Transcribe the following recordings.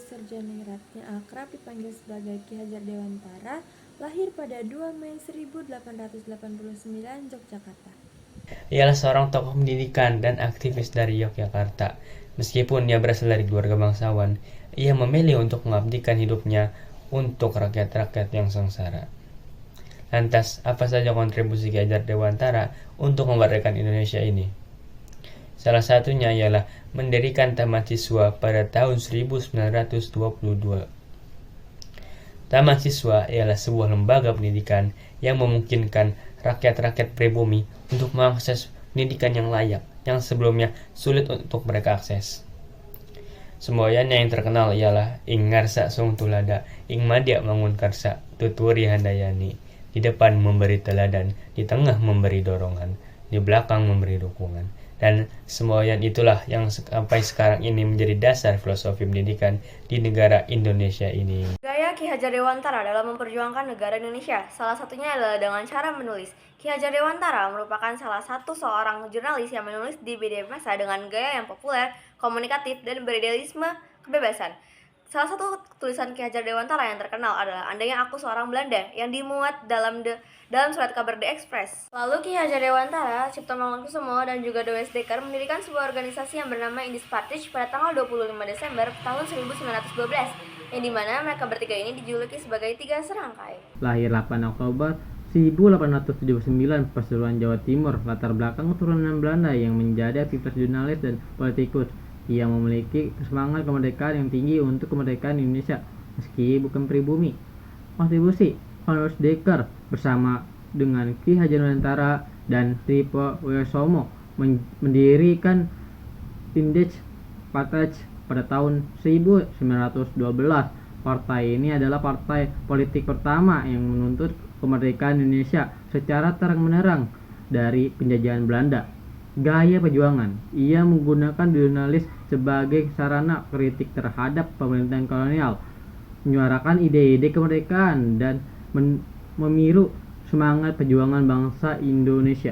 Serjaningrat yang akrab dipanggil sebagai Ki Hajar Dewantara, lahir pada 2 Mei 1889, Yogyakarta. Ialah seorang tokoh pendidikan dan aktivis dari Yogyakarta. Meskipun ia berasal dari keluarga bangsawan, ia memilih untuk mengabdikan hidupnya untuk rakyat-rakyat yang sengsara. Lantas, apa saja kontribusi Ki Hajar Dewantara untuk memerdekakan Indonesia ini? Salah satunya ialah mendirikan Taman Siswa pada tahun 1922. Taman Siswa ialah sebuah lembaga pendidikan yang memungkinkan rakyat-rakyat pribumi untuk mengakses pendidikan yang layak, yang sebelumnya sulit untuk mereka akses. Semboyannya yang terkenal ialah Ing Ngarsa Sung Tulada, Ing Madya Mangun Karsa, Tuturi Handayani. Di depan memberi teladan, di tengah memberi dorongan, di belakang memberi dukungan. Dan semboyan itulah yang sampai sekarang ini menjadi dasar filosofi pendidikan di negara Indonesia ini. Gaya Ki Hajar Dewantara dalam memperjuangkan negara Indonesia, salah satunya adalah dengan cara menulis. Ki Hajar Dewantara merupakan salah satu seorang jurnalis yang menulis di media massa dengan gaya yang populer, komunikatif, dan beridealisme kebebasan. Salah satu tulisan Ki Hajar Dewantara yang terkenal adalah Andainya Aku Seorang Belanda yang dimuat dalam surat kabar The Express. Lalu Ki Hajar Dewantara, Cipto Mangunkusumo, dan juga D.W.S. Dekar mendirikan sebuah organisasi yang bernama Indis Partij pada tanggal 25 Desember tahun 1912, yang dimana mereka bertiga ini dijuluki sebagai Tiga Serangkai. Lahir 8 Oktober 1879, Pasuruan, Jawa Timur. Latar belakang keturunan Belanda yang menjadi aktivis jurnalis dan politikus. Ia memiliki semangat kemerdekaan yang tinggi untuk kemerdekaan Indonesia, meski bukan pribumi. Kontribusi Cornelius Dekar bersama dengan Ki Hajar Dewantara dan Tripto Wiyosomo mendirikan Indis Partij pada tahun 1912. Partai ini adalah partai politik pertama yang menuntut kemerdekaan Indonesia secara terang-menerang dari penjajahan Belanda. Gaya perjuangan, ia menggunakan jurnalis sebagai sarana kritik terhadap pemerintahan kolonial, menyuarakan ide-ide kemerdekaan, dan memiru semangat perjuangan bangsa Indonesia.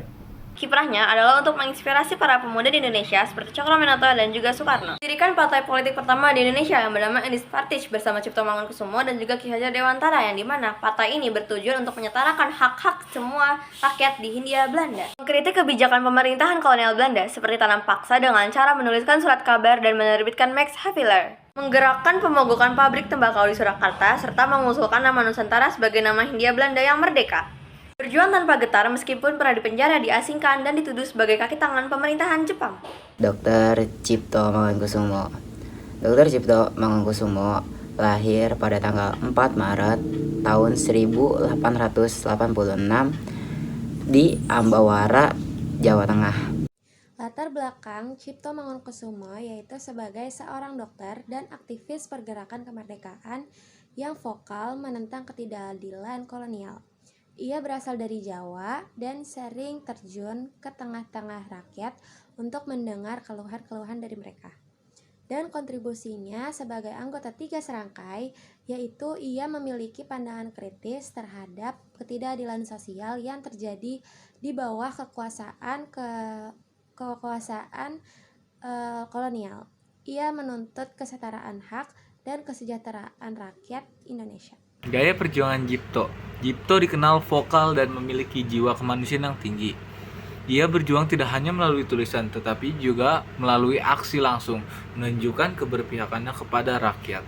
Kiprahnya adalah untuk menginspirasi para pemuda di Indonesia seperti Cokroaminoto dan juga Soekarno. Dirikan partai politik pertama di Indonesia yang bernama Indis Partij bersama Cipto Mangunkusumo dan juga Ki Hajar Dewantara, yang dimana partai ini bertujuan untuk menyetarakan hak-hak semua rakyat di Hindia Belanda. Mengkritik kebijakan pemerintahan kolonial Belanda seperti tanam paksa dengan cara menuliskan surat kabar dan menerbitkan Max Havelaar. Menggerakkan pemogokan pabrik tembakau di Surakarta serta mengusulkan nama Nusantara sebagai nama Hindia Belanda yang merdeka. Berjuang tanpa getar meskipun pernah dipenjara, diasingkan, dan dituduh sebagai kaki tangan pemerintahan Jepang. Dr. Cipto Mangunkusumo. Dr. Cipto Mangunkusumo lahir pada tanggal 4 Maret tahun 1886 di Ambawara, Jawa Tengah. Latar belakang Cipto Mangunkusumo yaitu sebagai seorang dokter dan aktivis pergerakan kemerdekaan yang vokal menentang ketidakadilan kolonial. Ia berasal dari Jawa dan sering terjun ke tengah-tengah rakyat untuk mendengar keluhan-keluhan dari mereka. Dan kontribusinya sebagai anggota Tiga Serangkai yaitu ia memiliki pandangan kritis terhadap ketidakadilan sosial yang terjadi di bawah kekuasaan kolonial. Ia menuntut kesetaraan hak dan kesejahteraan rakyat Indonesia. Gaya perjuangan Cipto dikenal vokal dan memiliki jiwa kemanusiaan yang tinggi. Ia berjuang tidak hanya melalui tulisan, tetapi juga melalui aksi langsung, menunjukkan keberpihakannya kepada rakyat.